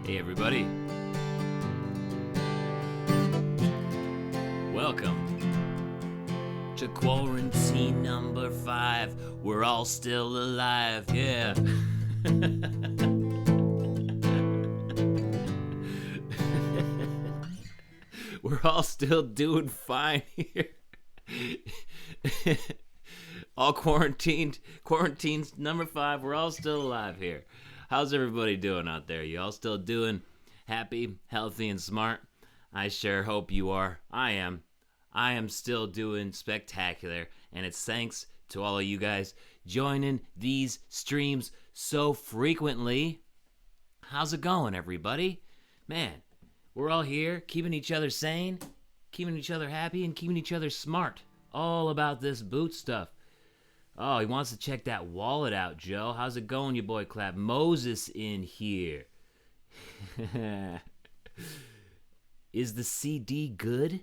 Hey everybody. Welcome to quarantine number 5. We're all still alive, yeah. We're all still doing fine here. All quarantined. Quarantine's number 5. We're all still alive here. How's everybody doing out there? You all still doing happy, healthy, and smart? I sure hope you are. I am. I am still doing spectacular, and it's thanks to all of you guys joining these streams so frequently. How's it going, everybody? Man, we're all here, keeping each other sane, keeping each other happy, and keeping each other smart. All about this boot stuff. Oh, he wants to check that wallet out, Joe. How's it going, you boy Clap? Moses in here. Is the CD good?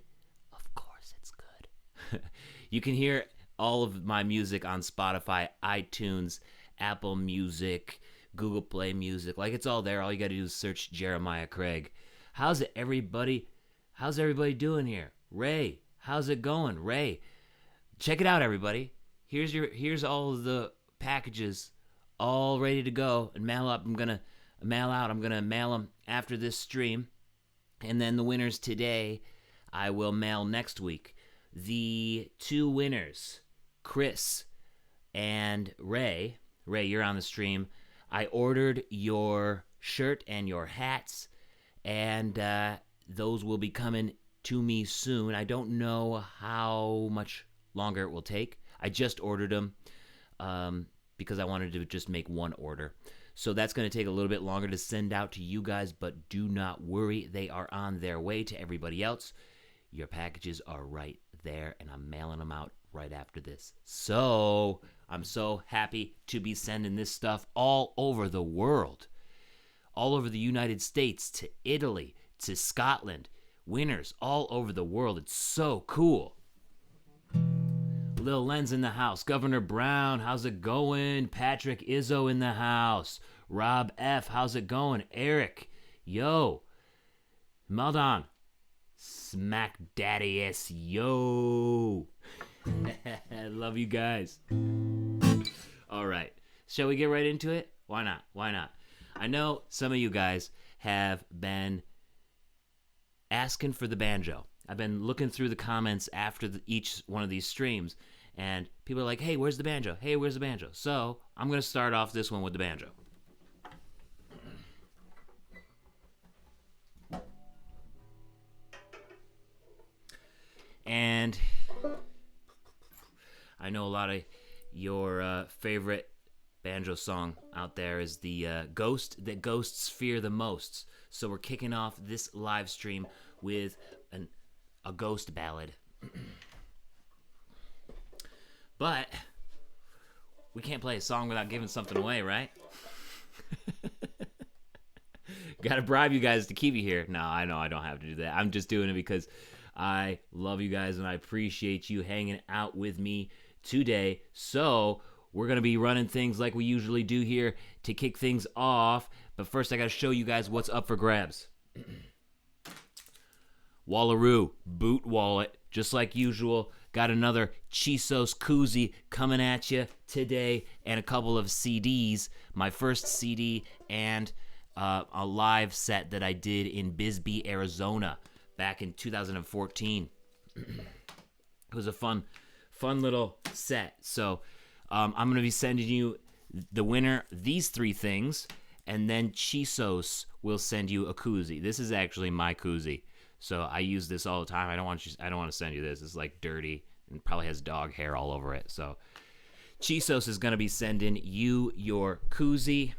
Of course it's good. You can hear all of my music on Spotify, iTunes, Apple Music, Google Play Music. Like, it's all there. All you got to do is search Jeremiah Craig. How's everybody doing here? Ray, how's it going? Ray, check it out, everybody. Here's all of the packages all ready to go and mail up. I'm gonna mail them after this stream, and then the winners today I will mail next week. The 2 winners, Chris and Ray. Ray, you're on the stream. I ordered your shirt and your hats, and those will be coming to me soon. I don't know how much longer it will take. I just ordered them because I wanted to just make one order. So that's going to take a little bit longer to send out to you guys, but do not worry. They are on their way to everybody else. Your packages are right there, and I'm mailing them out right after this. So I'm so happy to be sending this stuff all over the world, all over the United States, to Italy, to Scotland, winners all over the world. It's so cool. Lil Len's in the house. Governor Brown, how's it going? Patrick Izzo in the house. Rob F, how's it going? Eric, yo. Maldon, Smack Daddy S, yo. I love you guys. All right, shall we get right into it? Why not? Why not? I know some of you guys have been asking for the banjo. I've been looking through the comments after each one of these streams, and people are like, hey, where's the banjo? Hey, where's the banjo? So I'm going to start off this one with the banjo. And I know a lot of your favorite banjo song out there is the Ghost that ghosts fear the most. So we're kicking off this live stream with a ghost ballad. But we can't play a song without giving something away, right? Gotta bribe you guys to keep you here. No, I know I don't have to do that. I'm just doing it because I love you guys and I appreciate you hanging out with me today. So we're gonna be running things like we usually do here to kick things off. But first I gotta show you guys what's up for grabs. Wallaroo, boot wallet, just like usual. Got another Chisos koozie coming at you today, and a couple of CDs. My first CD and a live set that I did in Bisbee, Arizona, back in 2014. It was a fun little set. So I'm going to be sending you the winner these 3 things, and then Chisos will send you a koozie. This is actually my koozie. So I use this all the time. I don't want to send you this. It's like dirty and probably has dog hair all over it. So Chisos is going to be sending you your koozie,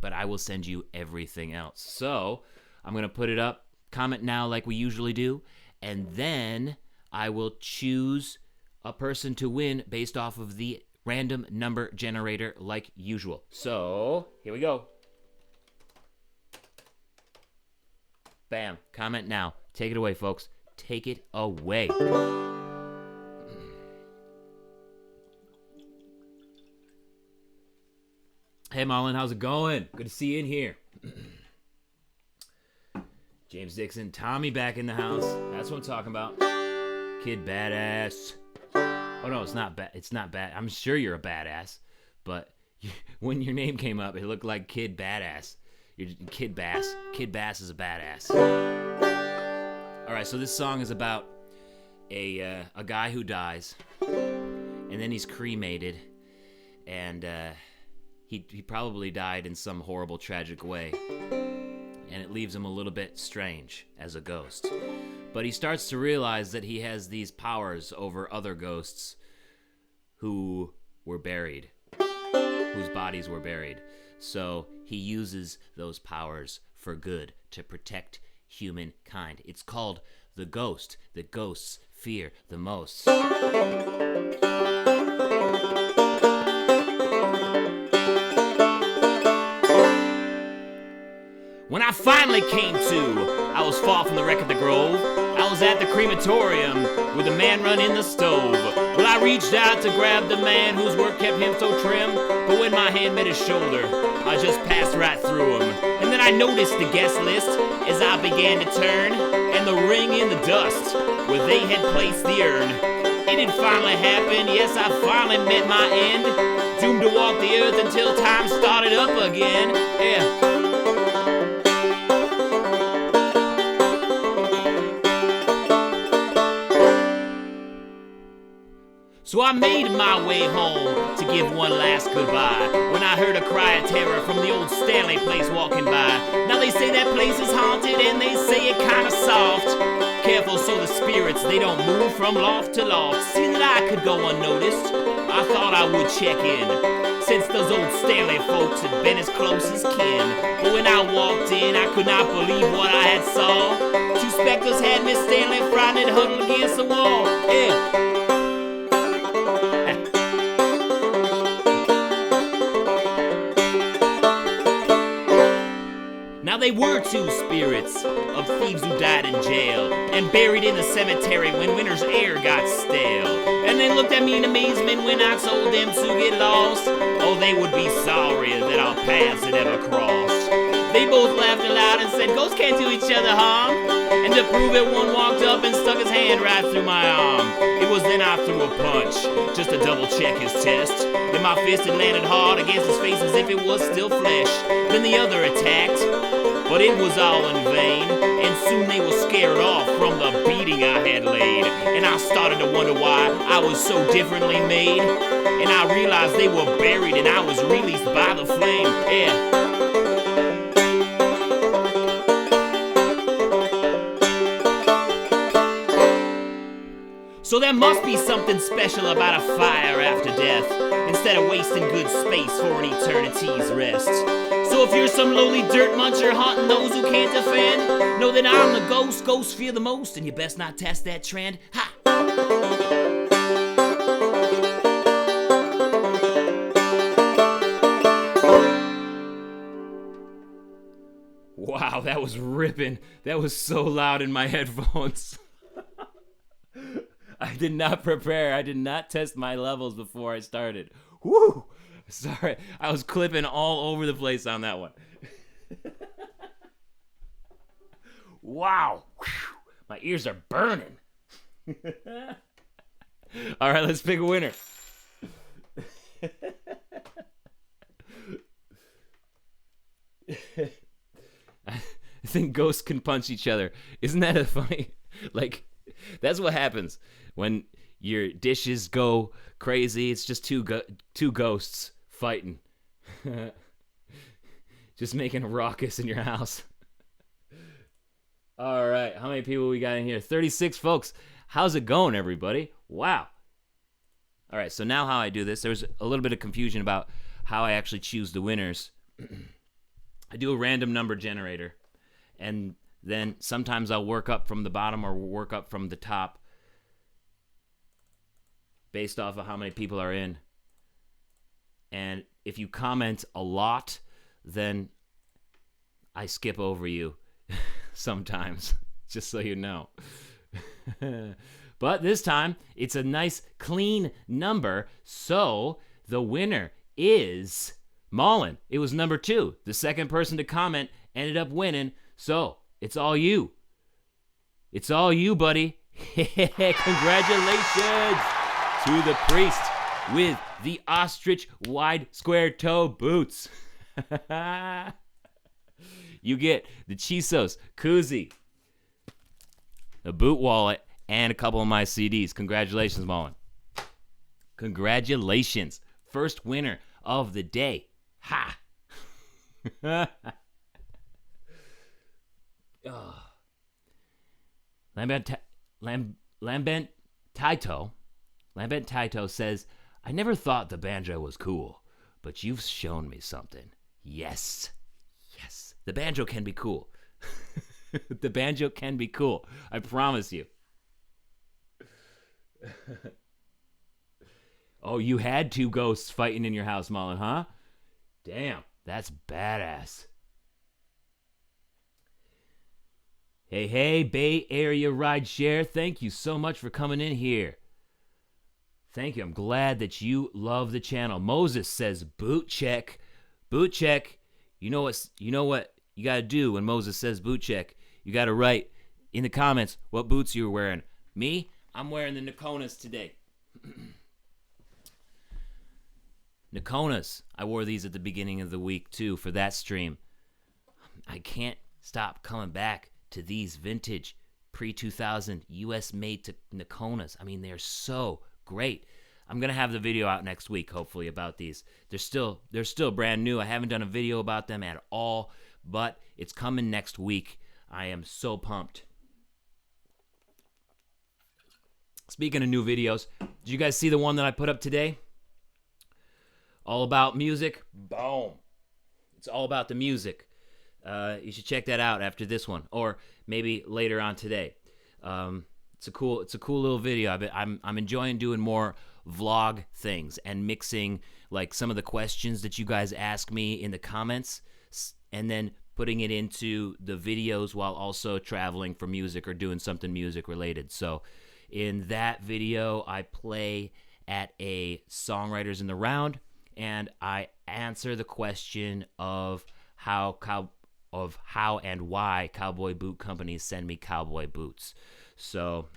but I will send you everything else. So I'm going to put it up. Comment now like we usually do, and then I will choose a person to win based off of the random number generator like usual. So here we go. Bam. Comment now. Take it away, folks. Take it away. Hey, Marlon, how's it going? Good to see you in here. James Dixon, Tommy back in the house. That's what I'm talking about. Kid Badass. Oh no, it's not bad. It's not bad. I'm sure you're a badass, but when your name came up, it looked like Kid Badass. You're Kid Bass. Kid Bass is a badass. All right, so this song is about a guy who dies, and then he's cremated, and he probably died in some horrible, tragic way, and it leaves him a little bit strange as a ghost. But he starts to realize that he has these powers over other ghosts who were buried, whose bodies were buried. So he uses those powers for good to protect humankind. It's called The Ghost that ghosts fear the most. When I finally came to, I was far from the wreck of the grove. I was at the crematorium with the man running the stove. Well, I reached out to grab the man whose work kept him so trim, but when my hand met his shoulder, I just passed right through him. And then I noticed the guest list as I began to turn, and the ring in the dust where they had placed the urn. It had finally happened, yes, I finally met my end, doomed to walk the earth until time started up again. Yeah. So I made my way home to give one last goodbye when I heard a cry of terror from the old Stanley place walking by. Now they say that place is haunted and they say it kinda soft. Careful so the spirits, they don't move from loft to loft. Seeing that I could go unnoticed, I thought I would check in, since those old Stanley folks had been as close as kin. But when I walked in, I could not believe what I had saw. Two specters had Miss Stanley frightened, huddled against the wall. Yeah. Now they were two spirits of thieves who died in jail and buried in the cemetery when winter's air got stale. And they looked at me in amazement when I told them to get lost. Oh, they would be sorry that our paths had ever crossed. They both laughed aloud and said, ghosts can't do each other harm. And to prove it, one walked up and stuck his hand right through my arm. It was then I threw a punch, just to double check his test. Then my fist had landed hard against his face as if it was still flesh. Then the other attacked, but it was all in vain. And soon they were scared off from the beating I had laid. And I started to wonder why I was so differently made. And I realized they were buried and I was released by the flame. Yeah. So there must be something special about a fire after death, instead of wasting good space for an eternity's rest. So if you're some lowly dirt muncher haunting those who can't defend, know that I'm the ghost ghosts fear the most, and you best not test that trend. Ha! Wow, that was ripping. That was so loud in my headphones. I did not prepare. I did not test my levels before I started. Woo! Sorry. I was clipping all over the place on that one. Wow. My ears are burning. All right, let's pick a winner. I think ghosts can punch each other. Isn't that a funny? Like, that's what happens when your dishes go crazy. It's just two ghosts fighting. Just making a ruckus in your house. All right, how many people we got in here? 36 folks. How's it going, everybody? Wow. All right, so now how I do this, there's a little bit of confusion about how I actually choose the winners. I do a random number generator, and then sometimes I'll work up from the bottom or work up from the top based off of how many people are in. And if you comment a lot, then I skip over you sometimes, just so you know. But this time, it's a nice, clean number, so the winner is Mullen, it was number 2. The second person to comment ended up winning. So, it's all you. It's all you, buddy. Congratulations to the priest with the ostrich wide square toe boots. You get the Chisos koozie, a boot wallet, and a couple of my CDs. Congratulations, Mullen. Congratulations. First winner of the day. Ha! Oh. Lambent Taito says, I never thought the banjo was cool, but you've shown me something. Yes. Yes. The banjo can be cool. The banjo can be cool. I promise you. Oh, you had 2 ghosts fighting in your house, Mullen, huh? Damn, that's badass. Hey, Bay Area Rideshare, thank you so much for coming in here. Thank you. I'm glad that you love the channel. Moses says, boot check. Boot check. You know what you got to do when Moses says boot check. You got to write in the comments what boots you're wearing. Me, I'm wearing the Nakonas today. Nakonas. I wore these at the beginning of the week, too, for that stream. I can't stop coming back to these vintage pre-2000 US-made to Nakonas. I mean, they're so great. I'm going to have the video out next week, hopefully, about these. They're still brand new. I haven't done a video about them at all, but it's coming next week. I am so pumped. Speaking of new videos, did you guys see the one that I put up today? All about music? Boom. It's all about the music. You should check that out after this one, or maybe later on today. It's a cool little video. I'm enjoying doing more vlog things and mixing like some of the questions that you guys ask me in the comments, and then putting it into the videos while also traveling for music or doing something music related. So in that video, I play at a Songwriters in the Round, and I answer the question of how and why cowboy boot companies send me cowboy boots. So,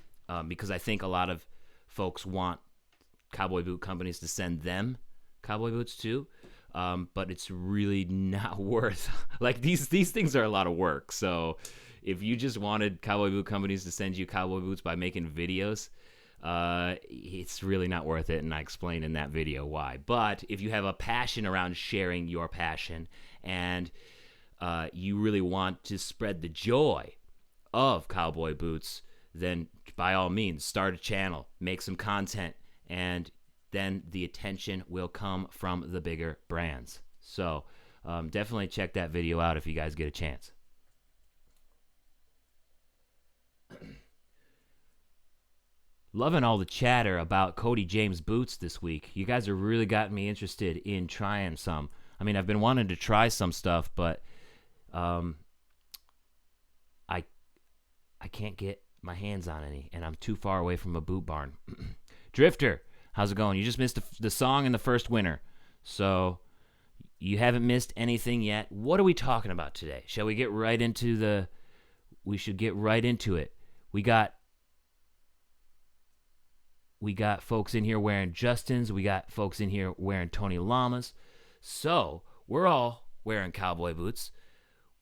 because I think a lot of folks want cowboy boot companies to send them cowboy boots too, but it's really not worth. Like these things are a lot of work. So, if you just wanted cowboy boot companies to send you cowboy boots by making videos, it's really not worth it. And I explain in that video why. But if you have a passion around sharing your passion and you really want to spread the joy of cowboy boots, then by all means, start a channel, make some content, and then the attention will come from the bigger brands. So definitely check that video out if you guys get a chance. Loving all the chatter about Cody James boots this week. You guys have really gotten me interested in trying some. I mean, I've been wanting to try some stuff, but I can't get my hands on any, and I'm too far away from a boot barn. Drifter, how's it going? You just missed the song in the first winner, so you haven't missed anything yet. What are we talking about today? Shall we get right into we should get right into it. We got folks in here wearing Justins. We got folks in here wearing Tony Lamas. So we're all wearing cowboy boots.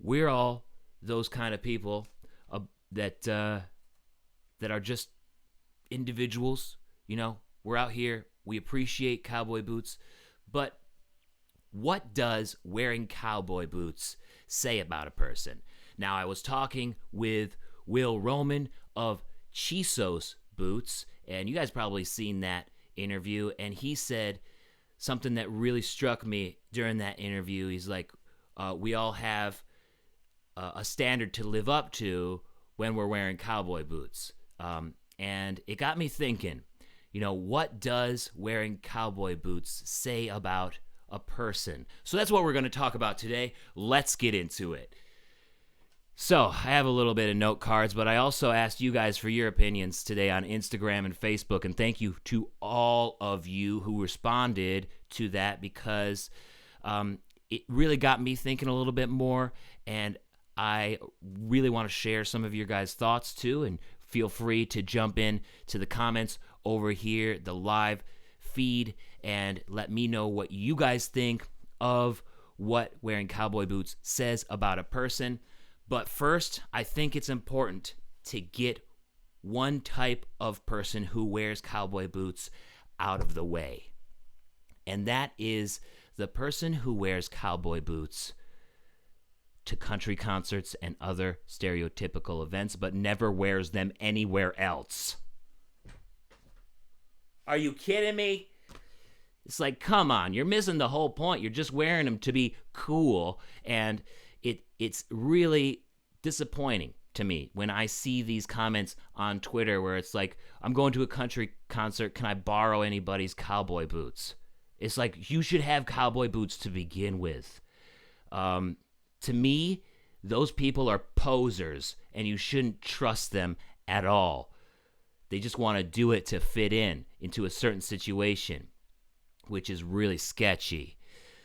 We're all those kind of people that are just individuals. You know, we're out here. We appreciate cowboy boots. But what does wearing cowboy boots say about a person? Now, I was talking with Will Roman of Chisos Boots, and you guys probably seen that interview, and he said something that really struck me during that interview. He's like, we all have a standard to live up to when we're wearing cowboy boots. And it got me thinking, you know, what does wearing cowboy boots say about a person? So that's what we're going to talk about today. Let's get into it. So I have a little bit of note cards, but I also asked you guys for your opinions today on Instagram and Facebook, and thank you to all of you who responded to that, because It really got me thinking a little bit more, and I really want to share some of your guys' thoughts too, and feel free to jump in to the comments over here, the live feed, and let me know what you guys think of what wearing cowboy boots says about a person. But first, I think it's important to get one type of person who wears cowboy boots out of the way. And that is the person who wears cowboy boots to country concerts and other stereotypical events, but never wears them anywhere else. Are you kidding me? It's like, come on, you're missing the whole point. You're just wearing them to be cool, and it's really disappointing to me when I see these comments on Twitter where it's like, I'm going to a country concert, can I borrow anybody's cowboy boots? It's like, you should have cowboy boots to begin with. To me, those people are posers, and you shouldn't trust them at all. They just want to do it to fit in into a certain situation, which is really sketchy.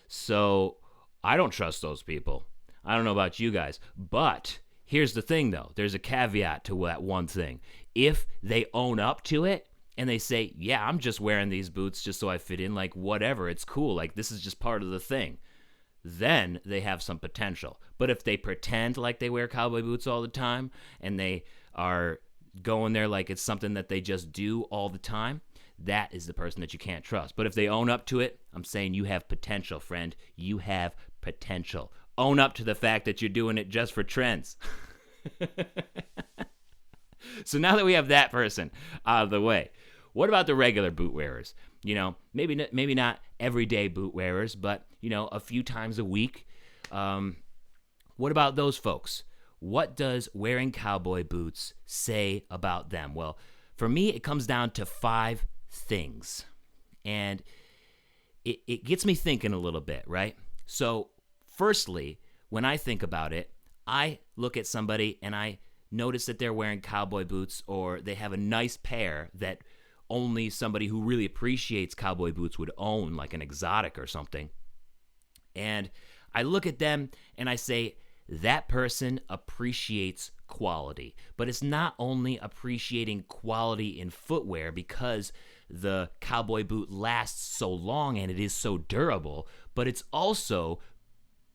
So I don't trust those people. I don't know about you guys, but here's the thing, though. There's a caveat to that one thing. If they own up to it and they say, yeah, I'm just wearing these boots just so I fit in, like, whatever, it's cool, like, this is just part of the thing, then they have some potential. But if they pretend like they wear cowboy boots all the time and they are going there like it's something that they just do all the time, that is the person that you can't trust. But if they own up to it, I'm saying you have potential, friend. You have potential. Own up to the fact that you're doing it just for trends. So now that we have that person out of the way, what about the regular boot wearers? You know, maybe not everyday boot wearers, but, you know, a few times a week. What about those folks? What does wearing cowboy boots say about them? Well, for me, it comes down to 5 things. And it gets me thinking a little bit, right? So, firstly, when I think about it, I look at somebody and I notice that they're wearing cowboy boots, or they have a nice pair that only somebody who really appreciates cowboy boots would own, like an exotic or something. And I look at them and I say, that person appreciates quality. But it's not only appreciating quality in footwear because the cowboy boot lasts so long and it is so durable, but it's also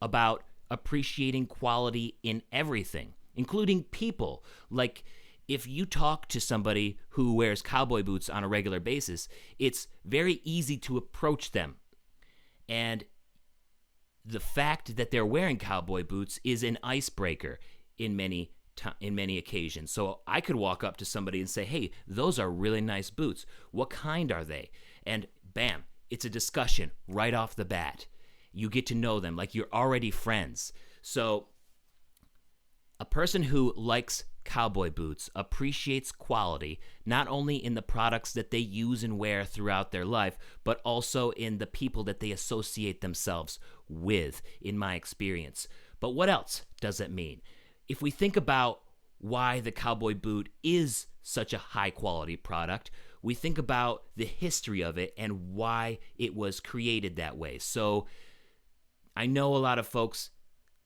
about appreciating quality in everything, including people. Like, if you talk to somebody who wears cowboy boots on a regular basis, it's very easy to approach them. And the fact that they're wearing cowboy boots is an icebreaker in many occasions. So I could walk up to somebody and say, hey, those are really nice boots. What kind are they? And bam, it's a discussion right off the bat. You get to know them like you're already friends. So a person who likes cowboy boots appreciates quality, not only in the products that they use and wear throughout their life, but also in the people that they associate themselves with, in my experience. But what else does it mean? If we think about why the cowboy boot is such a high quality product, we think about the history of it and why it was created that way. So I know a lot of folks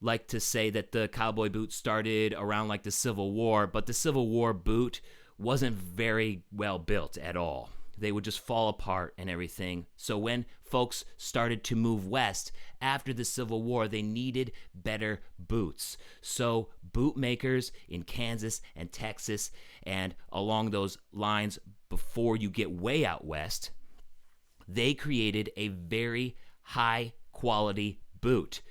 like to say that the cowboy boot started around like the Civil War, but the Civil War boot wasn't very well built at all. They would just fall apart and everything. So when folks started to move west after the Civil War, they needed better boots. So boot makers in Kansas and Texas and along those lines before you get way out west, they created a very high quality boot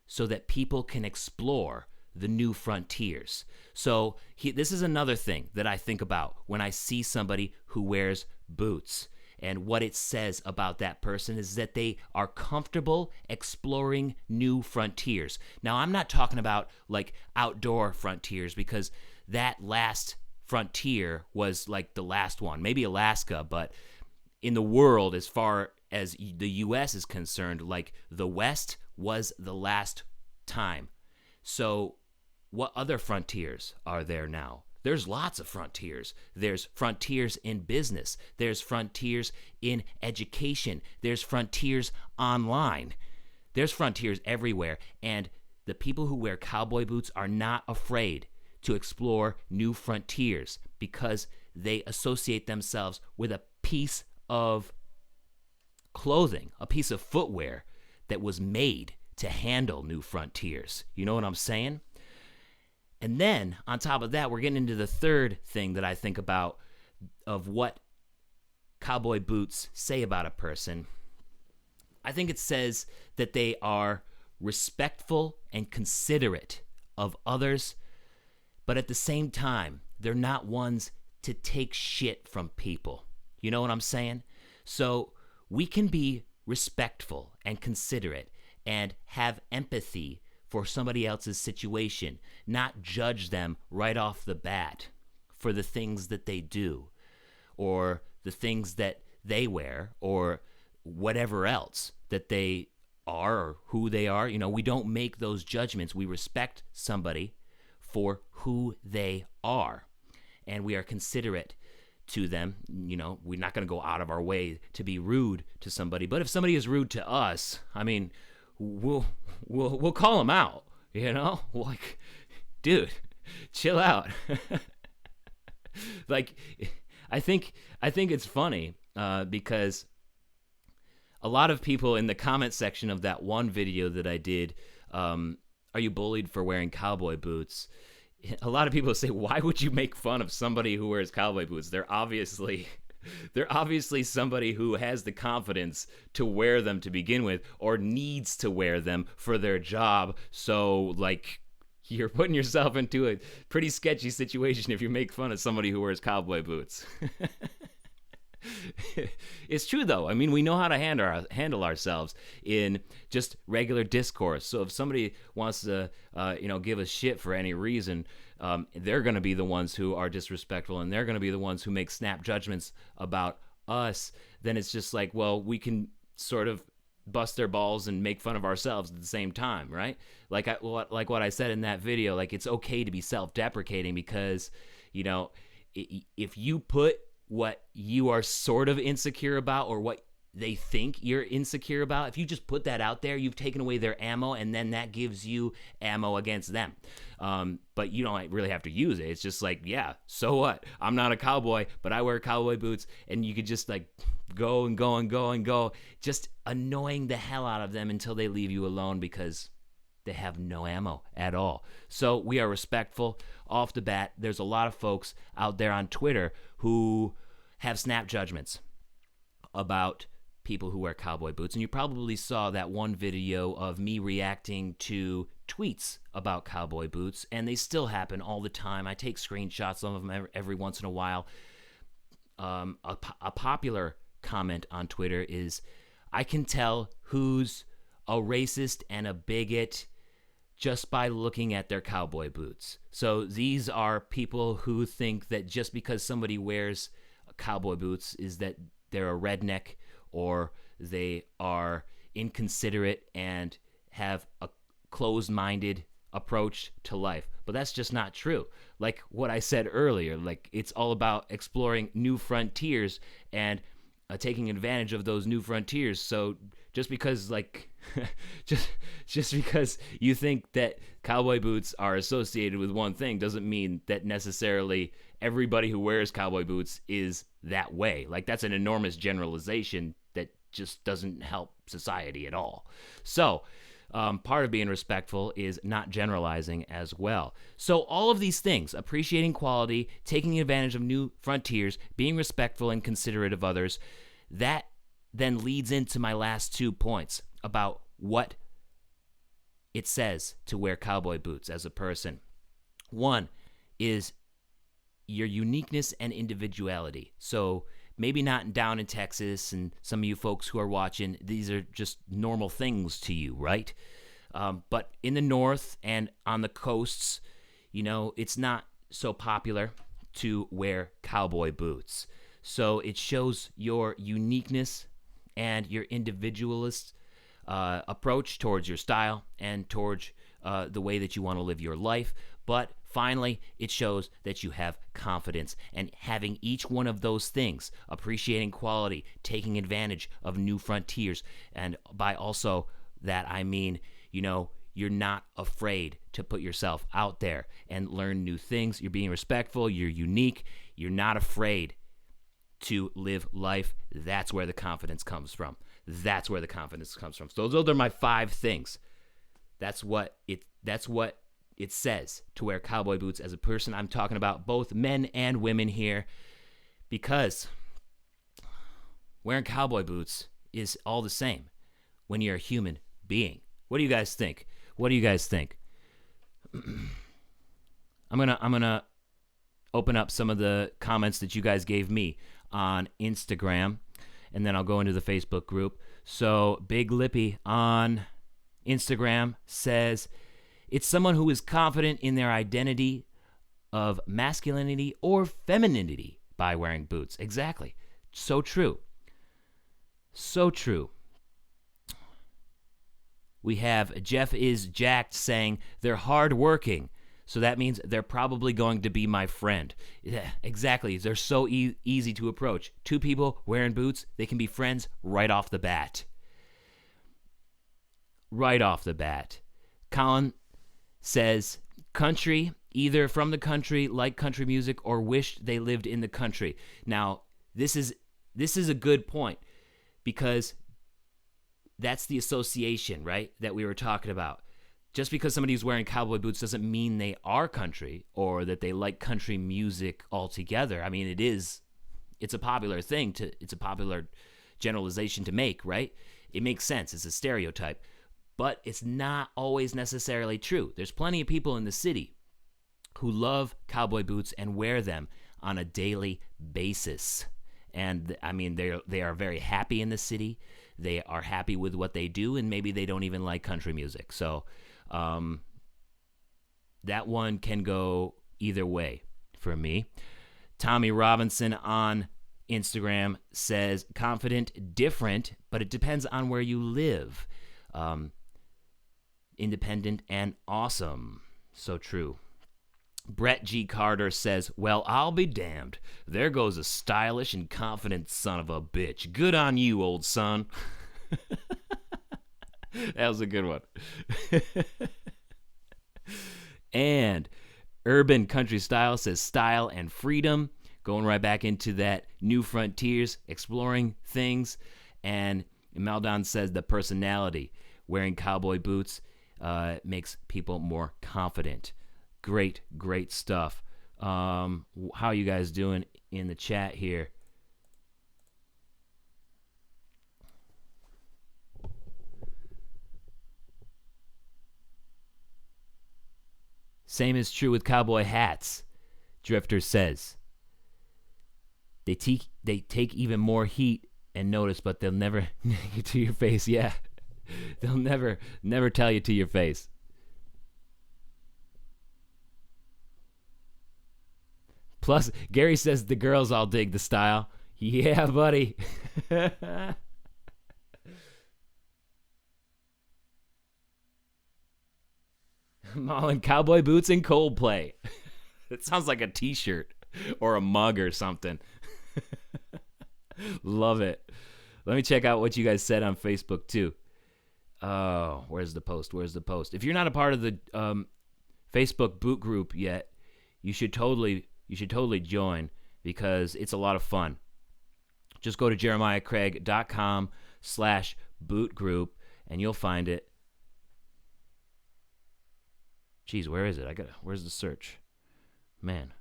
so that people can explore the new frontiers. So this is another thing that I think about when I see somebody who wears boots. And what it says about that person is that they are comfortable exploring new frontiers. Now, I'm not talking about like outdoor frontiers, because that last frontier was like the last one, maybe Alaska, but in the world, as far as the U.S. is concerned, like the West was the last time. So what other frontiers are there now? There's lots of frontiers. There's frontiers in business. There's frontiers in education. There's frontiers online. There's frontiers everywhere, and the people who wear cowboy boots are not afraid to explore new frontiers because they associate themselves with a piece of clothing, a piece of footwear that was made to handle new frontiers. You know what I'm saying? And then, on top of that, we're getting into the third thing that I think about of what cowboy boots say about a person. I think it says that they are respectful and considerate of others, but at the same time, they're not ones to take shit from people. You know what I'm saying? So we can be respectful and considerate and have empathy for somebody else's situation, not judge them right off the bat for the things that they do or the things that they wear or whatever else that they are or who they are. You know, we don't make those judgments. We respect somebody for who they are, and we are considerate to them. You know, we're not going to go out of our way to be rude to somebody, but if somebody is rude to us, I mean, we'll call them out, you know? Like, dude, chill out. Like, I think it's funny because a lot of people in the comment section of that one video that I did, are you bullied for wearing cowboy boots? A lot of people say, why would you make fun of somebody who wears cowboy boots? They're obviously somebody who has the confidence to wear them to begin with or needs to wear them for their job. So, like, you're putting yourself into a pretty sketchy situation if you make fun of somebody who wears cowboy boots. It's true, though. I mean, we know how to handle ourselves in just regular discourse. So if somebody wants to, give us shit for any reason, they're going to be the ones who are disrespectful, and they're going to be the ones who make snap judgments about us. Then it's just like, well, we can sort of bust their balls and make fun of ourselves at the same time, right? Like what I said in that video, like, it's okay to be self-deprecating because, you know, if you put what you are sort of insecure about or what they think you're insecure about, if you just put that out there, you've taken away their ammo, and then that gives you ammo against them. But you don't really have to use it. It's just like, yeah, so what? I'm not a cowboy, but I wear cowboy boots, and you could just like go and go and go and go, just annoying the hell out of them until they leave you alone because they have no ammo at all. So we are respectful off the bat. There's a lot of folks out there on Twitter who have snap judgments about people who wear cowboy boots. And you probably saw that one video of me reacting to tweets about cowboy boots, and they still happen all the time. I take screenshots of them every once in a while. A popular comment on Twitter is, I can tell who's a racist and a bigot just by looking at their cowboy boots. So these are people who think that just because somebody wears cowboy boots is that they're a redneck or they are inconsiderate and have a closed-minded approach to life. But that's just not true. Like what I said earlier, like it's all about exploring new frontiers and taking advantage of those new frontiers. So just because like just because you think that cowboy boots are associated with one thing doesn't mean that necessarily everybody who wears cowboy boots is that way. Like that's an enormous generalization that just doesn't help society at all. So part of being respectful is not generalizing as well. So all of these things, appreciating quality, taking advantage of new frontiers, being respectful and considerate of others, that then leads into my last 2 points about what it says to wear cowboy boots as a person. One is your uniqueness and individuality. So maybe not down in Texas, and some of you folks who are watching, these are just normal things to you, right? But in the north and on the coasts, you know, it's not so popular to wear cowboy boots. So it shows your uniqueness and your individualist approach towards your style and towards the way that you want to live your life. But finally, it shows that you have confidence, and having each one of those things, appreciating quality, taking advantage of new frontiers, and by also that I mean, you're not afraid to put yourself out there and learn new things. You're being respectful. You're unique. You're not afraid to live life. That's where the confidence comes from. That's where the confidence comes from. So those are my 5 things. That's what it says to wear cowboy boots as a person. I'm talking about both men and women here, because wearing cowboy boots is all the same when you're a human being. What do you guys think? I'm gonna open up some of the comments that you guys gave me on Instagram, and then I'll go into the Facebook group. So Big Lippy on Instagram says, it's someone who is confident in their identity of masculinity or femininity by wearing boots. Exactly. So true. So true. We have Jeff is Jacked saying, they're hardworking, so that means they're probably going to be my friend. Yeah, exactly. They're so easy to approach. 2 people wearing boots, they can be friends right off the bat. Right off the bat. Colin says, country, either from the country, like country music, or wished they lived in the country. Now, this is a good point, because that's the association, right, that we were talking about. Just because somebody's wearing cowboy boots doesn't mean they are country or that they like country music altogether. I mean, it's a popular thing it's a popular generalization to make, right? It makes sense. It's a stereotype. But it's not always necessarily true. There's plenty of people in the city who love cowboy boots and wear them on a daily basis. And I mean, they are very happy in the city. They are happy with what they do, and maybe they don't even like country music. So that one can go either way for me. Tommy Robinson on Instagram says, confident, different, but it depends on where you live. Independent and awesome. So true. Brett G. Carter says, well, I'll be damned. There goes a stylish and confident son of a bitch. Good on you, old son. That was a good one. And Urban Country Style says, style and freedom. Going right back into that new frontiers, exploring things. And Maldon says, the personality. Wearing cowboy boots makes people more confident. Great stuff. How are you guys doing in the chat here? Same is true with cowboy hats, Drifter says. They take even more heat and notice, but they'll never to your face. Yeah, they'll never tell you to your face. Plus, Gary says the girls all dig the style. Yeah, buddy. Mullen, cowboy boots and Coldplay. It sounds like a t-shirt or a mug or something. Love it. Let me check out what you guys said on Facebook too. Oh, where's the post? If you're not a part of the Facebook boot group yet, you should totally join, because it's a lot of fun. Just go to jeremiahcraig.com/boot group and you'll find it. Jeez, where is it? Where's the search? Man.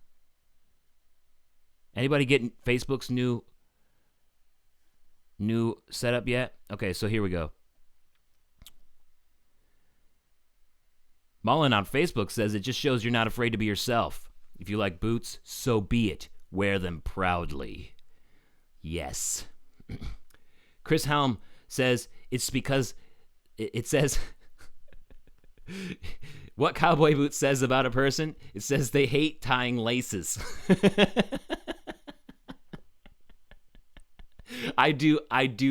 Anybody getting Facebook's new setup yet? Okay, so here we go. Mullen on Facebook says, it just shows you're not afraid to be yourself. If you like boots, so be it. Wear them proudly. Yes. Chris Helm says, it's because it says... What cowboy boot says about a person? It says they hate tying laces. I do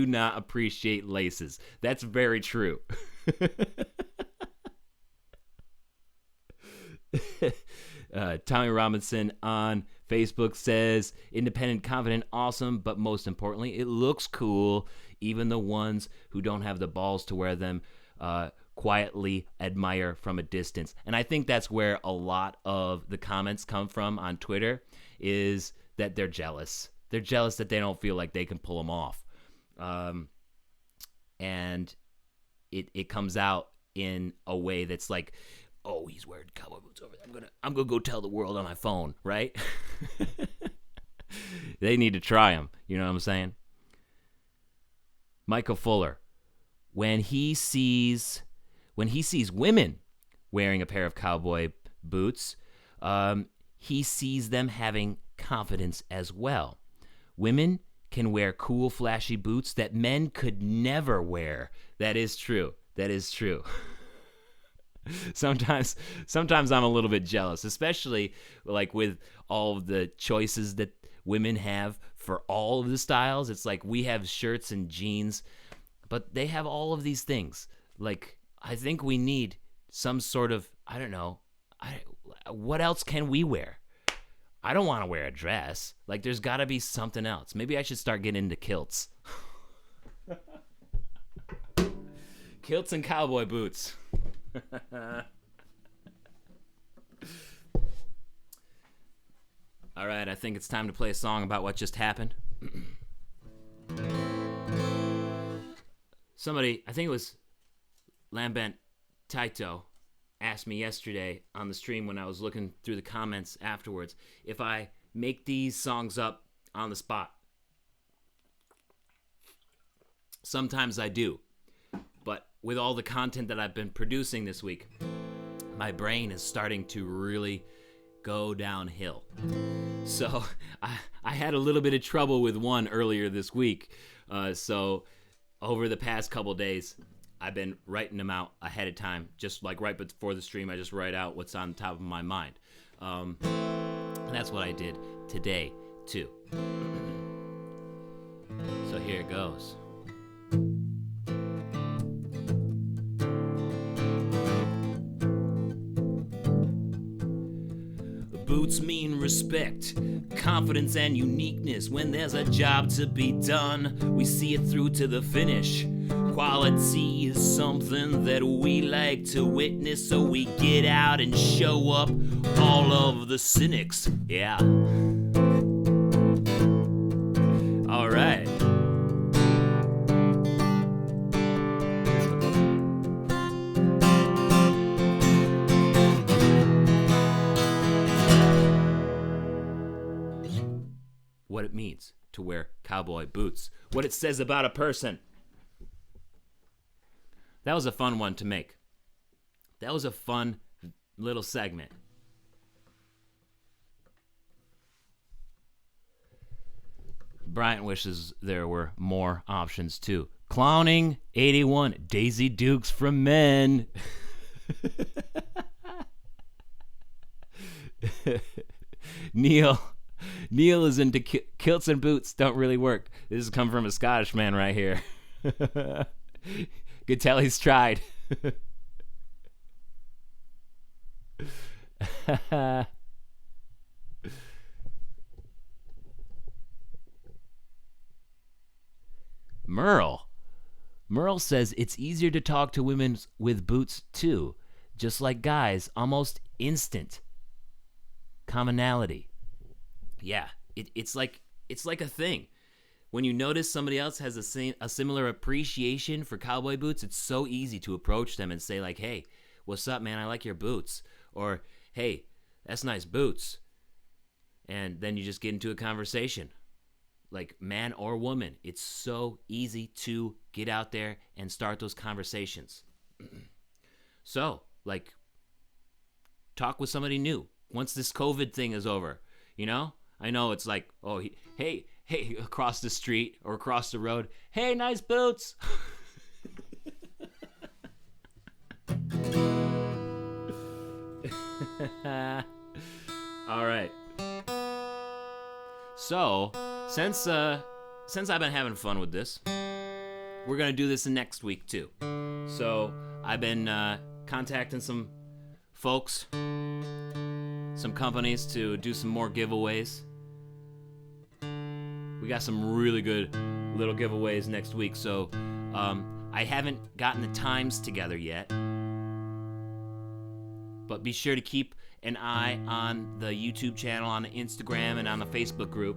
not appreciate laces. That's very true. Tommy Robinson on Facebook says, independent, confident, awesome, but most importantly, it looks cool. Even the ones who don't have the balls to wear them quietly admire from a distance. And I think that's where a lot of the comments come from on Twitter, is that they're jealous. They're jealous that they don't feel like they can pull them off. And it comes out in a way that's like, oh, he's wearing cowboy boots over there. I'm gonna go tell the world on my phone, right? They need to try them. You know what I'm saying? Michael Fuller, when he sees women wearing a pair of cowboy boots, he sees them having confidence as well. Women can wear cool, flashy boots that men could never wear. That is true. That is true. Sometimes I'm a little bit jealous, especially like with all of the choices that women have for all of the styles. It's like we have shirts and jeans, but they have all of these things. Like, I think we need some sort of, I don't know, what else can we wear? I don't want to wear a dress. Like, there's got to be something else. Maybe I should start getting into kilts. Kilts and cowboy boots. All right, I think it's time to play a song about what just happened. Somebody, I think it was Lambent Taito, asked me yesterday on the stream when I was looking through the comments afterwards if I make these songs up on the spot. Sometimes I do, but with all the content that I've been producing this week, my brain is starting to really go downhill. So I had a little bit of trouble with one earlier this week. So over the past couple days, I've been writing them out ahead of time. Just like right before the stream, I just write out what's on top of my mind. And that's what I did today, too. So here it goes. Boots mean respect, confidence, and uniqueness. When there's a job to be done, we see it through to the finish. Quality is something that we like to witness, so we get out and show up all of the cynics. Yeah. All right. What it means to wear cowboy boots. What it says about a person. That was a fun one to make. That was a fun little segment. Bryant wishes there were more options too. Clowning 81, Daisy Dukes from Men. Neil is into kilts and boots. Don't really work. This has come from a Scottish man right here. Could tell he's tried. Merle says it's easier to talk to women with boots too. Just like guys, almost instant commonality. Yeah, it's like a thing. When you notice somebody else has a similar appreciation for cowboy boots, it's so easy to approach them and say like, hey, what's up, man? I like your boots. Or, hey, that's nice boots. And then you just get into a conversation. Like, man or woman, it's so easy to get out there and start those conversations. So, like, talk with somebody new once this COVID thing is over, you know? I know it's like, oh, hey, across the street or across the road. Hey, nice boots. All right. So, since I've been having fun with this, we're going to do this next week too. So, I've been contacting some folks, some companies to do some more giveaways. We got some really good little giveaways next week, so I haven't gotten the times together yet, but be sure to keep an eye on the YouTube channel, on the Instagram, and on the Facebook group,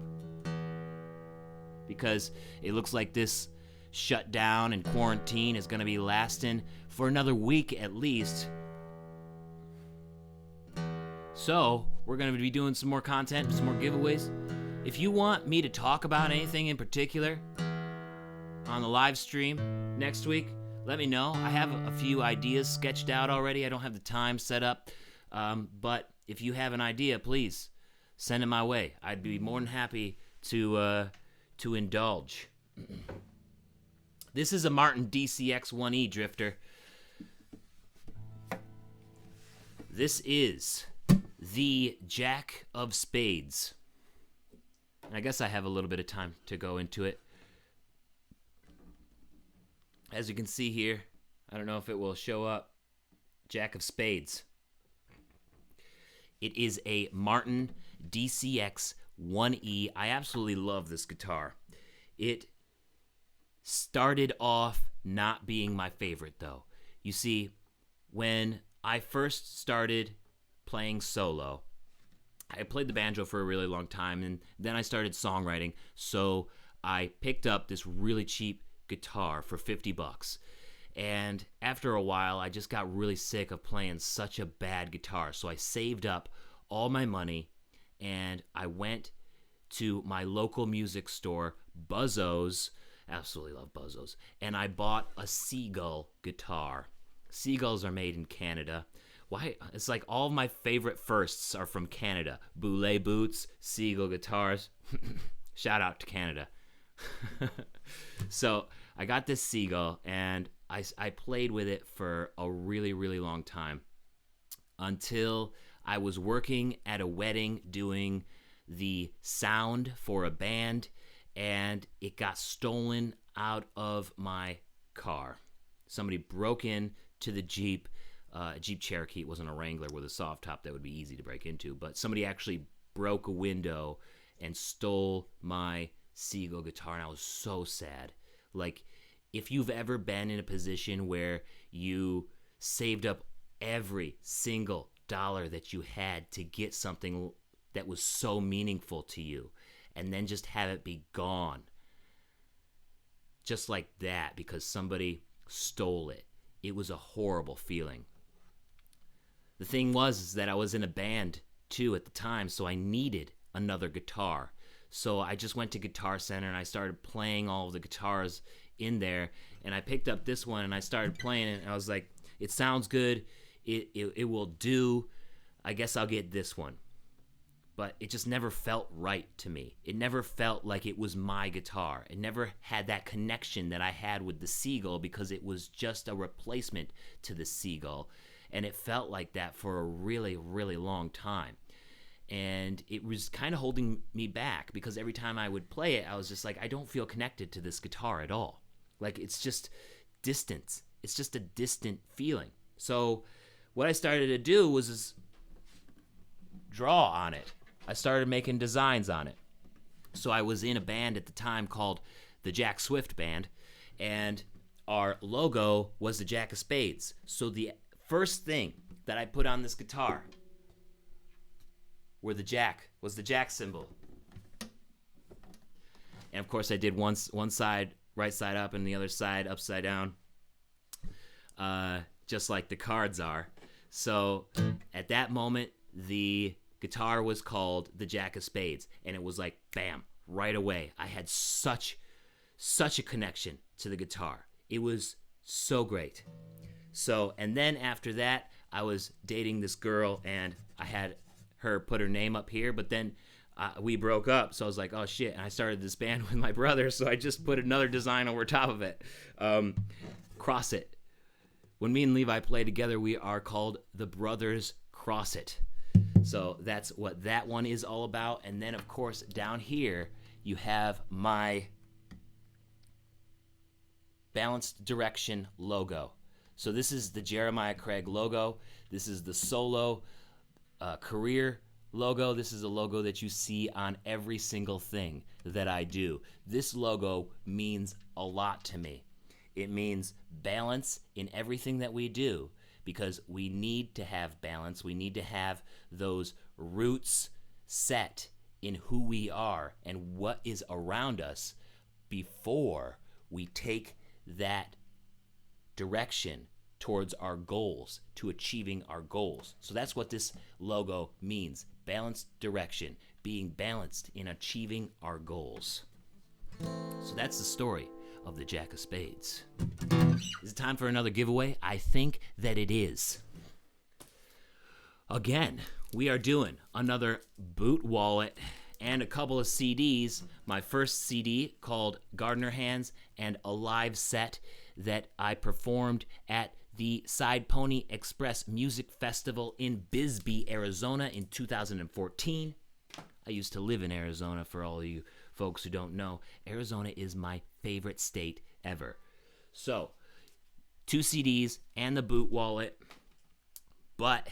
because it looks like this shutdown and quarantine is going to be lasting for another week at least. So we're going to be doing some more content, some more giveaways. If you want me to talk about anything in particular on the live stream next week, let me know. I have a few ideas sketched out already. I don't have the time set up, but if you have an idea, please send it my way. I'd be more than happy to indulge. This is a Martin DCX-1E drifter. This is the Jack of Spades. I guess I have a little bit of time to go into it. As you can see here, I don't know if it will show up, Jack of Spades. It is a Martin DCX-1E. I absolutely love this guitar. It started off not being my favorite, though. You see, when I first started playing solo, I played the banjo for a really long time, and then I started songwriting, so I picked up this really cheap guitar for $50. And after a while, I just got really sick of playing such a bad guitar, so I saved up all my money, and I went to my local music store, Buzzo's. Absolutely love Buzzo's. And I bought a Seagull guitar. Seagulls are made in Canada. Why? It's like all of my favorite firsts are from Canada. Boule boots, Seagull guitars. Shout out to Canada. So I got this Seagull, and I played with it for a really, really long time until I was working at a wedding doing the sound for a band, and it got stolen out of my car. Somebody broke in to the Jeep, a Jeep Cherokee. It wasn't a Wrangler with a soft top that would be easy to break into, but somebody actually broke a window and stole my Seagull guitar, and I was so sad. Like, if you've ever been in a position where you saved up every single dollar that you had to get something that was so meaningful to you, and then just have it be gone just like that because somebody stole it. It was a horrible feeling. The thing was is that I was in a band too at the time, so I needed another guitar. So I just went to Guitar Center and I started playing all of the guitars in there, and I picked up this one and I started playing it, and I was like, it sounds good, it will do, I guess I'll get this one. But it just never felt right to me. It never felt like it was my guitar. It never had that connection that I had with the Seagull because it was just a replacement to the Seagull. And it felt like that for a really, really long time. And it was kind of holding me back because every time I would play it, I was just like, I don't feel connected to this guitar at all. Like, it's just distance. It's just a distant feeling. So what I started to do was draw on it. I started making designs on it. So I was in a band at the time called the Jack Swift Band, and our logo was the Jack of Spades. So the first thing that I put on this guitar was the Jack symbol. And of course I did one side right side up and the other side upside down, just like the cards are. So at that moment, the guitar was called the Jack of Spades, and it was like, bam, right away. I had such a connection to the guitar. It was so great. So, and then after that, I was dating this girl, and I had her put her name up here, but then we broke up, so I was like, oh shit, and I started this band with my brother, so I just put another design over top of it. Cross It. When me and Levi play together, we are called the Brothers Cross It. So that's what that one is all about. And then, of course, down here, you have my Balanced Direction logo. So this is the Jeremiah Craig logo. This is the solo career logo. This is a logo that you see on every single thing that I do. This logo means a lot to me. It means balance in everything that we do, because we need to have balance. We need to have those roots set in who we are and what is around us before we take that direction towards our goals, to achieving our goals. So that's what this logo means. Balanced direction, being balanced in achieving our goals. So that's the story of the Jack of Spades. Is it time for another giveaway? I think that it is. Again, we are doing another boot wallet and a couple of CDs. My first CD called Gardener Hands, and a live set that I performed at the Side Pony Express Music Festival in Bisbee, Arizona in 2014. I used to live in Arizona, for all of you folks who don't know. Arizona is my favorite state ever. So, 2 CDs and the boot wallet. But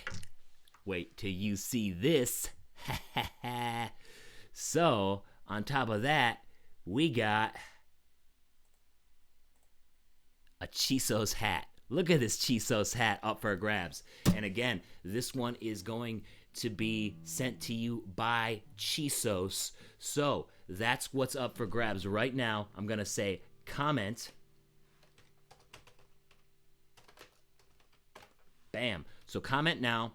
wait till you see this. So, on top of that, we got a Chiso's hat. Look at this Chiso's hat up for grabs. And again, this one is going to be sent to you by Chisos. So that's what's up for grabs right now. I'm going to say comment. Bam. So comment now.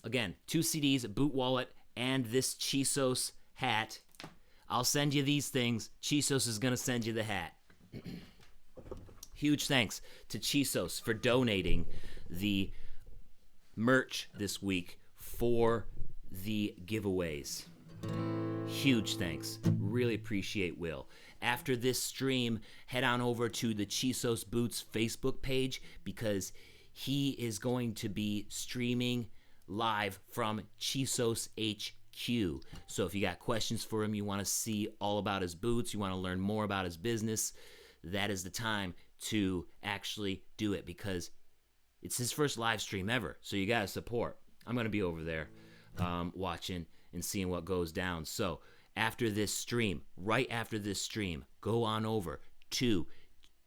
Again, 2 CDs, a boot wallet, and this Chisos hat. I'll send you these things. Chisos is going to send you the hat. Huge thanks to Chisos for donating the merch this week for the giveaways. Huge thanks. Really appreciate Will. After this stream, head on over to the Chisos Boots Facebook page, because he is going to be streaming live from Chisos HQ. So if you got questions for him, you want to see all about his boots, you want to learn more about his business, that is the time to actually do it, because it's his first live stream ever. So you got to support. I'm going to be over there watching and seeing what goes down. So after this stream, right after this stream, go on over to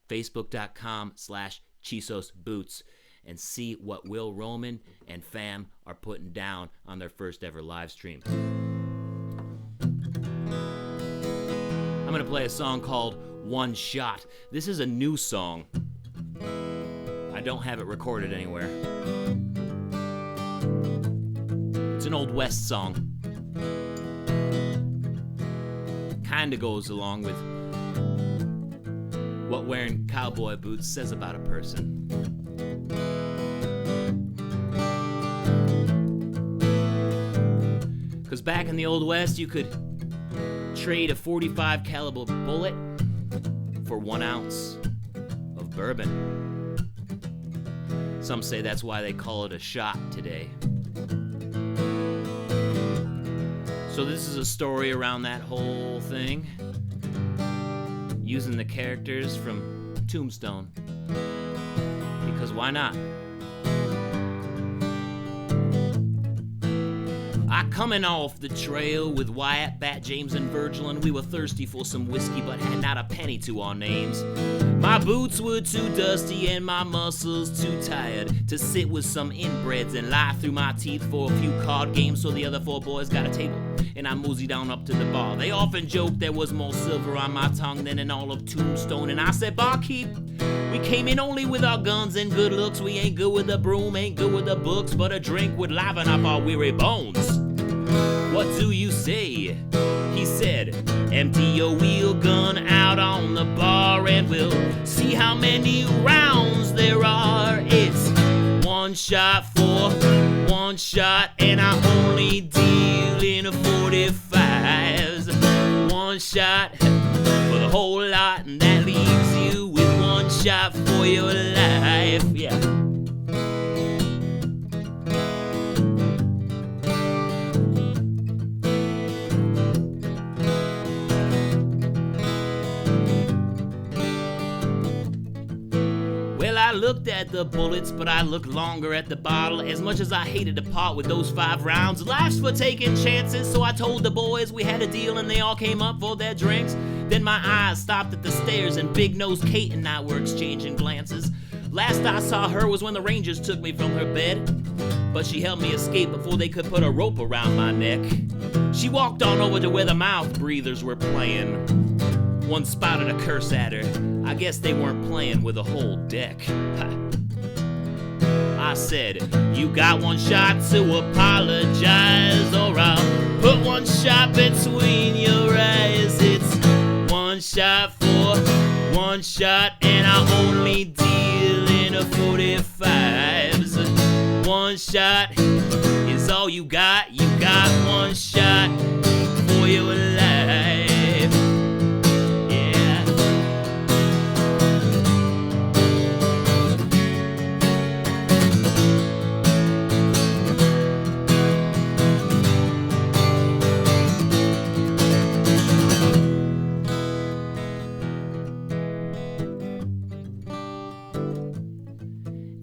facebook.com/ChisosBoots and see what Will Roman and fam are putting down on their first ever live stream. I'm going to play a song called One Shot. This is a new song. I don't have it recorded anywhere. It's an Old West song. Kinda goes along with what wearing cowboy boots says about a person. Because back in the Old West, you could trade a .45 caliber bullet for 1 ounce of bourbon. Some say that's why they call it a shot today. So this is a story around that whole thing, using the characters from Tombstone, because why not? I coming off the trail with Wyatt, Bat, James, and Virgil, and we were thirsty for some whiskey, but had not a penny to our names. My boots were too dusty and my muscles too tired to sit with some inbreds and lie through my teeth for a few card games, so the other 4 boys got a table, and I moseyed on up to the bar. They often joked there was more silver on my tongue than in all of Tombstone, and I said, barkeep, we came in only with our guns and good looks. We ain't good with the broom, ain't good with the books, but a drink would liven up our weary bones. What do you say? He said, empty your wheel gun out on the bar and we'll see how many rounds there are. It's 1 shot for 1 shot, and I only deal in 45s. 1 shot for the whole lot, and that leaves you with 1 shot for your life. Yeah. looked at the bullets, but I looked longer at the bottle. As much as I hated to part with those 5 rounds, life's for taking chances, so I told the boys we had a deal and they all came up for their drinks. Then my eyes stopped at the stairs and Big Nose Kate and I were exchanging glances. Last I saw her was when the Rangers took me from her bed, but she helped me escape before they could put a rope around my neck. She walked on over to where the mouth breathers were playing. One spouted a curse at her. I guess they weren't playing with a whole deck. I said, you got 1 shot to apologize, or I'll put 1 shot between your eyes. It's 1 shot for 1 shot, and I only deal in a 45s. 1 shot is all you got. You got 1 shot for your life.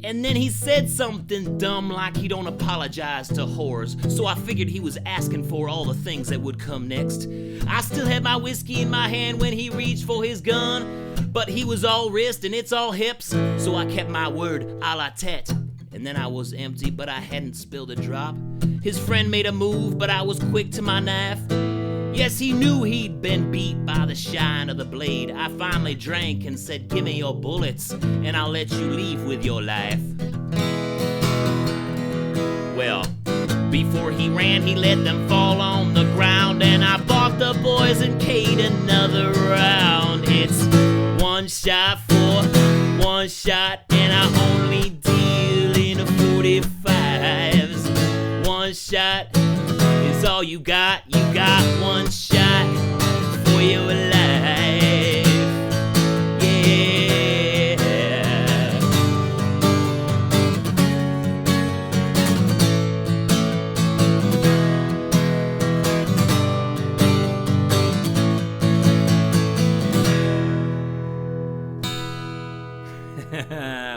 And then he said something dumb like he don't apologize to whores. So I figured he was asking for all the things that would come next. I still had my whiskey in my hand when he reached for his gun, but he was all wrist and it's all hips. So I kept my word a la tete. And then I was empty, but I hadn't spilled a drop. His friend made a move, but I was quick to my knife. Yes, he knew he'd been beat by the shine of the blade. I finally drank and said, give me your bullets, and I'll let you leave with your life. Well, before he ran, he let them fall on the ground, and I bought the boys and Kate another round. It's 1 shot for 1 shot, and I only deal in a 45s. 1 shot is all you got. You got 1 shot for your life. Yeah.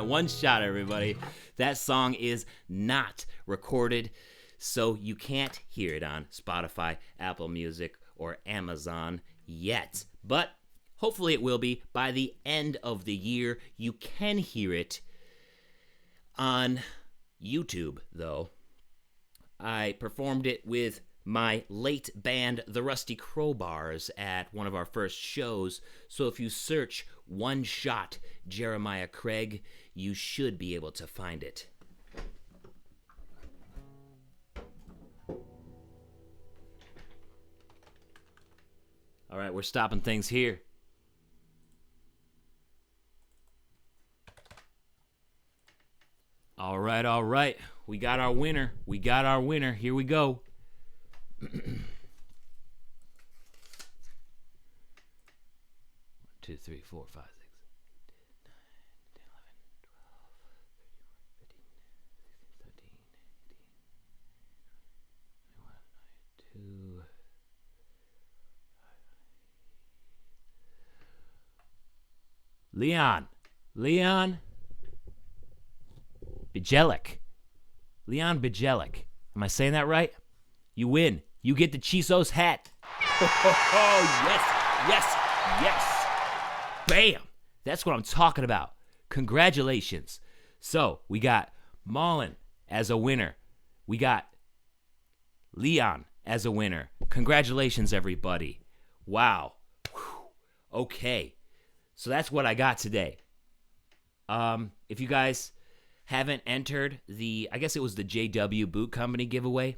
1 shot, everybody. That song is not recorded, so you can't hear it on Spotify, Apple Music, or Amazon yet. But hopefully it will be by the end of the year. You can hear it on YouTube, though. I performed it with my late band, the Rusty Crowbars, at one of our first shows. So if you search 1 Shot Jeremiah Craig, you should be able to find it. All right, we're stopping things here. All right. We got our winner. Here we go. 2, 3, 4, 5, 6, 9, 10, 11, 12, 13, 14, 15, 16, 17, 18, 19, 20, 21, 22. Leon Bijelic. Leon Bijelic. Am I saying that right? You win. You get the Chiso's hat. Oh, yes. Bam. That's what I'm talking about. Congratulations. So, we got Mullen as a winner. We got Leon as a winner. Congratulations, everybody. Wow. Whew. Okay. So that's what I got today. If you guys haven't entered I guess it was the JW Boot Company giveaway,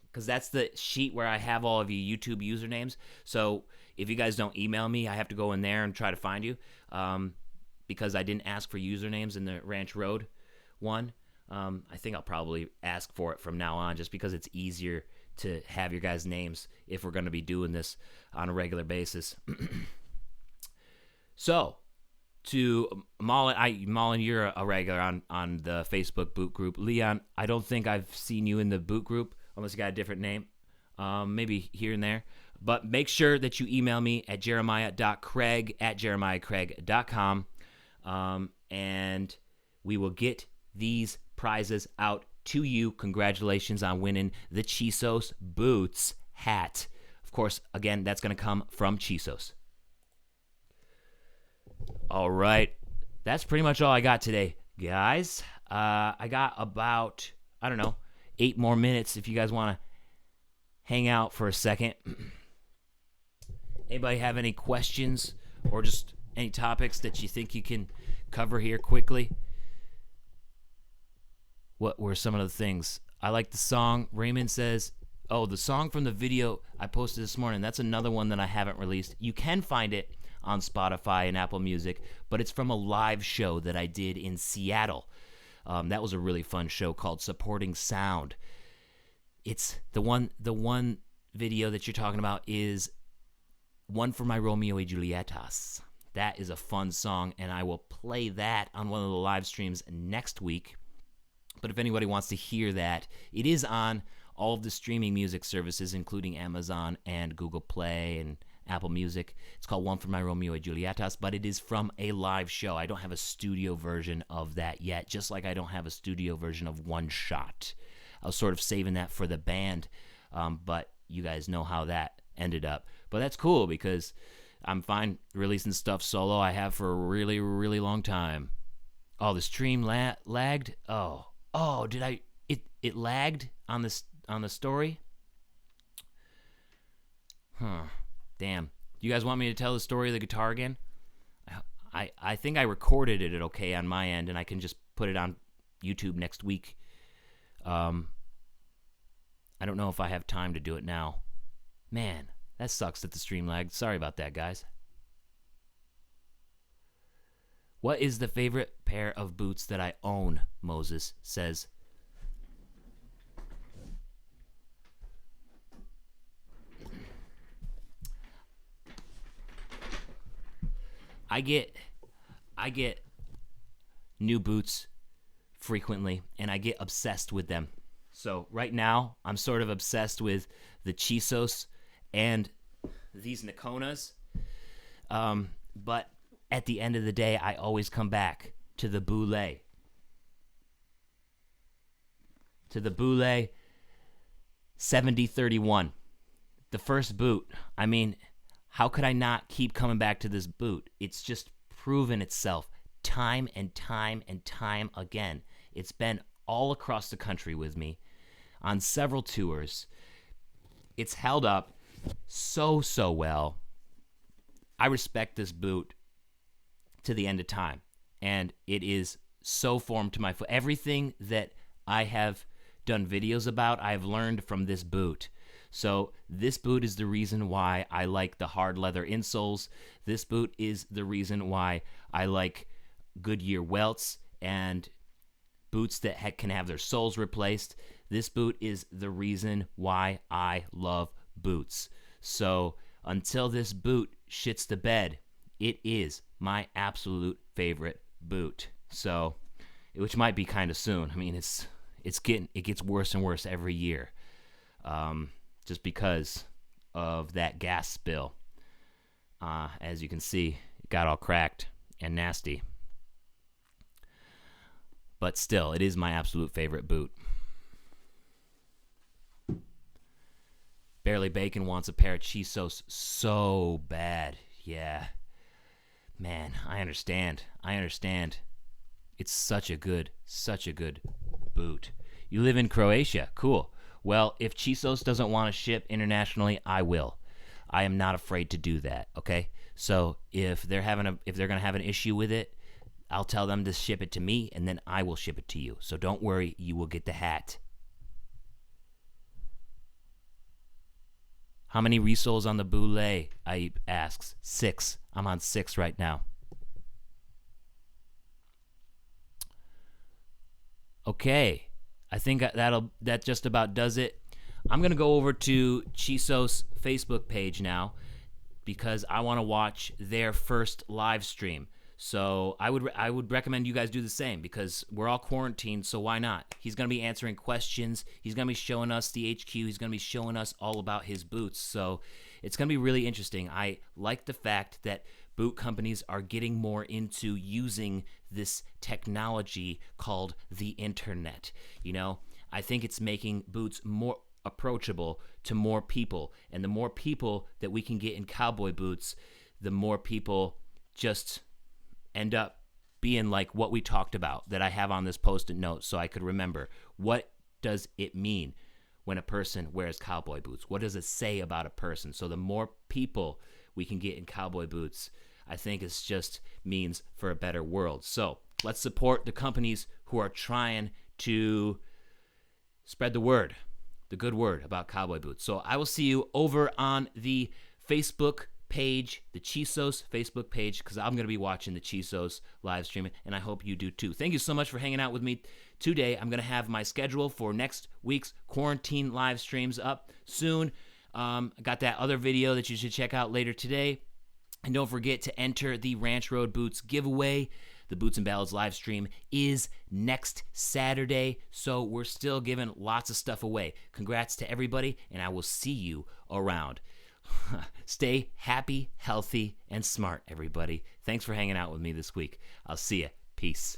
because that's the sheet where I have all of your YouTube usernames. So if you guys don't email me, I have to go in there and try to find you, because I didn't ask for usernames in the Ranch Road one. I think I'll probably ask for it from now on, just because it's easier to have your guys' names if we're going to be doing this on a regular basis. So, to Mullen, you're a regular on the Facebook boot group. Leon, I don't think I've seen you in the boot group, unless you got a different name. Maybe here and there. But make sure that you email me at jeremiah.craig@jeremiahcraig.com. And we will get these prizes out to you. Congratulations on winning the Chisos Boots hat. Of course, again, that's going to come from Chisos. All right. That's pretty much all I got today, guys. I got about, 8 more minutes if you guys want to hang out for a second. Anybody have any questions or just any topics that you think you can cover here quickly? What were some of the things? I like the song. Raymond says, the song from the video I posted this morning, that's another one that I haven't released. You can find it on Spotify and Apple Music, but it's from a live show that I did in Seattle. That was a really fun show called Supporting Sound. It's the one video that you're talking about is One for My Romeo y Julietas. That is a fun song, and I will play that on one of the live streams next week. But if anybody wants to hear that, it is on all of the streaming music services, including Amazon and Google Play and Apple Music. It's called One for My Romeo y Julietas, but it is from a live show. I don't have a studio version of that yet, just like I don't have a studio version of One Shot. I was sort of saving that for the band, but you guys know how that ended up. But that's cool because I'm fine releasing stuff solo. I have for a really, really long time. Oh, the stream lagged? Oh, did I? It lagged on the story? Huh. Damn. You guys want me to tell the story of the guitar again? I think I recorded it okay on my end, and I can just put it on YouTube next week. I don't know if I have time to do it now. Man, that sucks that the stream lagged. Sorry about that, guys. What is the favorite pair of boots that I own? Moses says. I get new boots frequently, and I get obsessed with them. So right now, I'm sort of obsessed with the Chisos and these Nakonas. But at the end of the day, I always come back to the Boulé. To the Boulé 7031. The first boot. I mean, how could I not keep coming back to this boot? It's just proven itself time and time and time again. It's been all across the country with me on several tours. It's held up so well. I respect this boot to the end of time, and it is so formed to my foot. Everything that I have done videos about, I've learned from this boot. So this boot is the reason why I like the hard leather insoles. This boot is the reason why I like Goodyear welts and boots that can have their soles replaced. This boot is the reason why I love boots. So until this boot shits the bed, it is my absolute favorite boot. So, which might be kind of soon. I mean, it gets worse and worse every year. Just because of that gas spill. As you can see, it got all cracked and nasty. But still, it is my absolute favorite boot. Barely Bacon wants a pair of Chisos so bad. Yeah. Man, I understand. It's such a good boot. You live in Croatia. Cool. Well, if Chisos doesn't want to ship internationally, I will. I am not afraid to do that, okay? So if they're going to have an issue with it, I'll tell them to ship it to me, and then I will ship it to you. So don't worry, you will get the hat. How many resoles on the Boulé? I asks. 6. I'm on 6 right now. Okay. I think that just about does it. I'm going to go over to Chisos' Facebook page now because I want to watch their first live stream. So I would recommend you guys do the same because we're all quarantined, so why not? He's going to be answering questions. He's going to be showing us the HQ. He's going to be showing us all about his boots. So it's going to be really interesting. I like the fact that boot companies are getting more into using this technology called the internet. I think it's making boots more approachable to more people. And the more people that we can get in cowboy boots, the more people just end up being like what we talked about that I have on this post-it note so I could remember. What does it mean when a person wears cowboy boots? What does it say about a person? So the more people we can get in cowboy boots, I think it just means for a better world. So let's support the companies who are trying to spread the word, the good word about cowboy boots. So I will see you over on the Facebook page, the Chisos Facebook page, because I'm going to be watching the Chisos live streaming, and I hope you do too. Thank you so much for hanging out with me today. I'm going to have my schedule for next week's quarantine live streams up soon. I got that other video that you should check out later today. And don't forget to enter the Ranch Road Boots giveaway. The Boots and Ballads live stream is next Saturday, so we're still giving lots of stuff away. Congrats to everybody, and I will see you around. Stay happy, healthy, and smart, everybody. Thanks for hanging out with me this week. I'll see you. Peace.